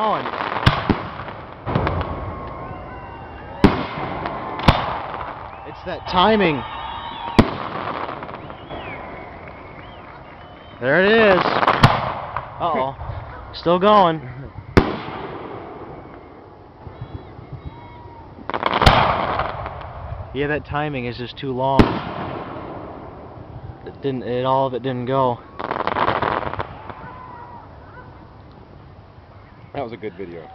going. It's that timing. There it is. Uh-oh. Still going. Yeah, that timing is just too long. All of it didn't go. That was a good video.